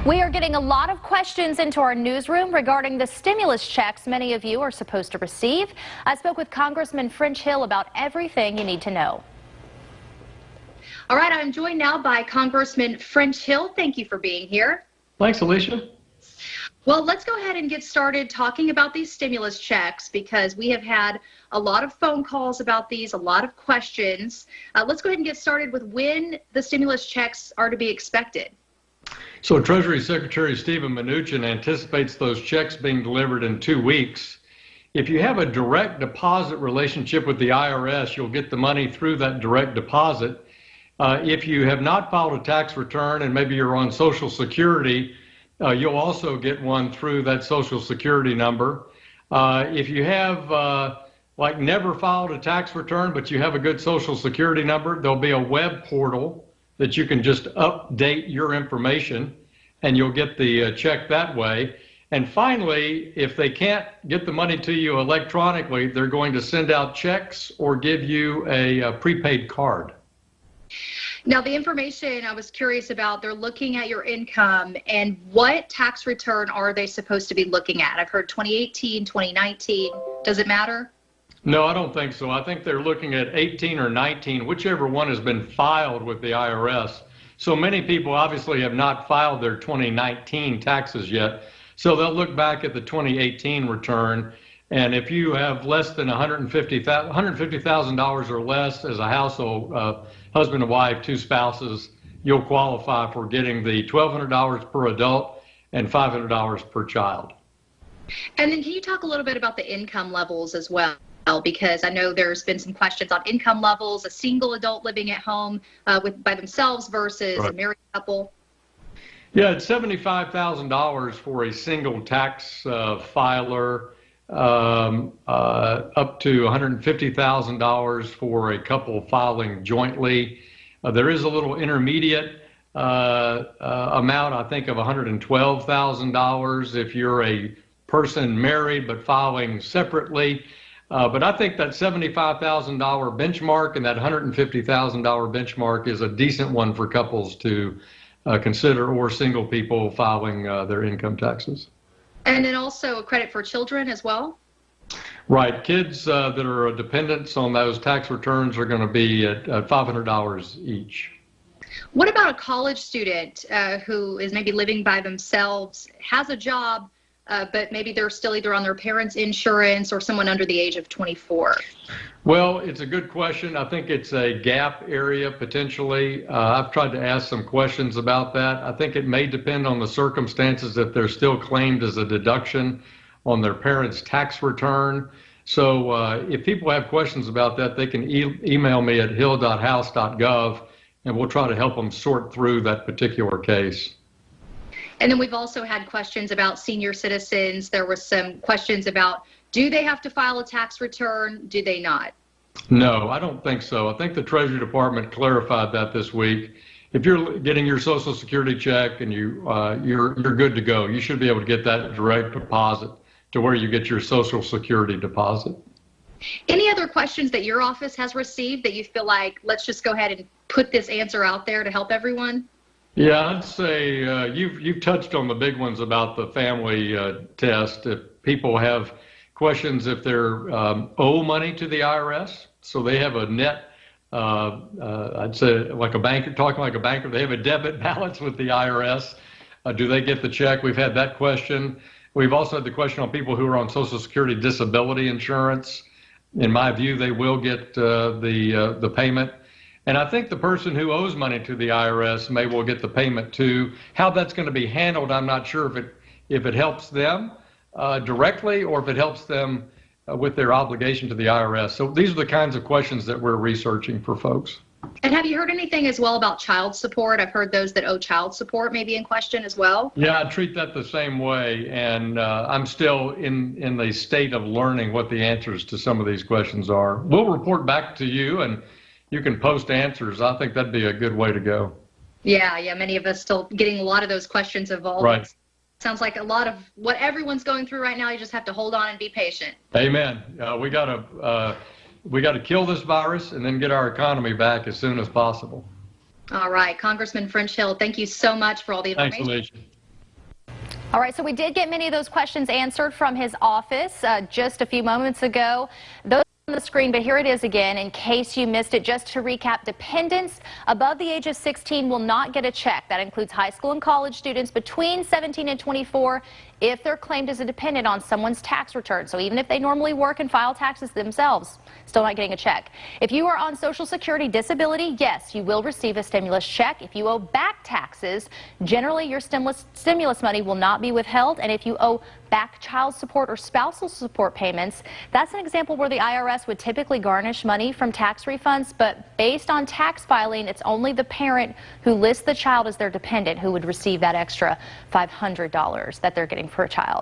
We are getting a lot of questions into our newsroom regarding the stimulus checks many of you are supposed to receive. I spoke with Congressman French Hill about everything you need to know. All right, I'm joined now by Congressman French Hill. Thank you for being here. Thanks, Alicia. Well, let's go ahead and get started talking about these stimulus checks because we have had a lot of phone calls about these, a lot of questions. Let's go ahead and get started with when the stimulus checks are to be expected. So Treasury Secretary Steven Mnuchin anticipates those checks being delivered in 2 weeks. If you have a direct deposit relationship with the IRS, you'll get the money through that direct deposit. If you have not filed a tax return and maybe you're on Social Security, you'll also get one through that Social Security number. If you have like never filed a tax return, but you have a good Social Security number, there'll be a web portal that you can just update your information and you'll get the check that way. And finally, if they can't get the money to you electronically, they're going to send out checks or give you a prepaid card. Now, the information I was curious about, they're looking at your income and what tax return are they supposed to be looking at? I've heard 2018, 2019. Does it matter? No, I don't think so. I think they're looking at 18 or 19, whichever one has been filed with the IRS. So many people obviously have not filed their 2019 taxes yet. So they'll look back at the 2018 return. And if you have less than $150,000 or less as a household, husband and wife, 2 spouses, you'll qualify for getting the $1,200 per adult and $500 per child. And then can you talk a little bit about the income levels as well? Because I know there's been some questions on income levels, a single adult living at home by themselves versus a married couple. Yeah, it's $75,000 for a single tax filer, up to $150,000 for a couple filing jointly. There is a little intermediate amount, I think, of $112,000 if you're a person married but filing separately. But I think that $75,000 benchmark and that $150,000 benchmark is a decent one for couples to consider, or single people filing their income taxes. And then also a credit for children as well? Right. Kids that are dependents on those tax returns are going to be at $500 each. What about a college student who is maybe living by themselves, has a job, but maybe they're still either on their parents' insurance or someone under the age of 24? Well, it's a good question. I think it's a gap area potentially. I've tried to ask some questions about that. I think it may depend on the circumstances if they're still claimed as a deduction on their parents' tax return. So if people have questions about that, they can email me at hill.house.gov and we'll try to help them sort through that particular case. And then we've also had questions about senior citizens. There were some questions about, do they have to file a tax return? Do they not? No, I don't think so. I think the Treasury Department clarified that this week. If you're getting your Social Security check and you're good to go, you should be able to get that direct deposit to where you get your Social Security deposit. Any other questions that your office has received that you feel like, let's just go ahead and put this answer out there to help everyone? Yeah, I'd say you've touched on the big ones about the family test. If people have questions if they're owe money to the IRS, so they have a net, I'd say like a banker, talking like a banker, they have a debit balance with the IRS. Do they get the check? We've had that question. We've also had the question on people who are on Social Security disability insurance. In my view, they will get the payment. And I think the person who owes money to the IRS may well get the payment too. How that's going to be handled, I'm not sure if it helps them directly or if it helps them with their obligation to the IRS. So these are the kinds of questions that we're researching for folks. And have you heard anything as well about child support? I've heard those that owe child support may be in question as well. Yeah, I treat that the same way. And I'm still in the state of learning what the answers to some of these questions are. We'll report back to you and you can post answers. I think that'd be a good way to go. Yeah, many of us still getting a lot of those questions involved. Right. Sounds like a lot of what everyone's going through right now. You just have to hold on and be patient. Amen. We got to kill this virus and then get our economy back as soon as possible. All right, Congressman French Hill, thank you so much for all the information. Thanks, Alicia. All right, so we did get many of those questions answered from his office just a few moments ago. Those on the screen, but here it is again in case you missed it. Just to recap, dependents above the age of 16 will not get a check. That includes high school and college students between 17 and 24 if they're claimed as a dependent on someone's tax return. So even if they normally work and file taxes themselves, still not getting a check. If you are on Social Security disability, yes, you will receive a stimulus check. If you owe back taxes, generally your stimulus money will not be withheld. And if you owe back child support or spousal support payments, that's an example where the IRS would typically garnish money from tax refunds, but based on tax filing, it's only the parent who lists the child as their dependent who would receive that extra $500 that they're getting per child.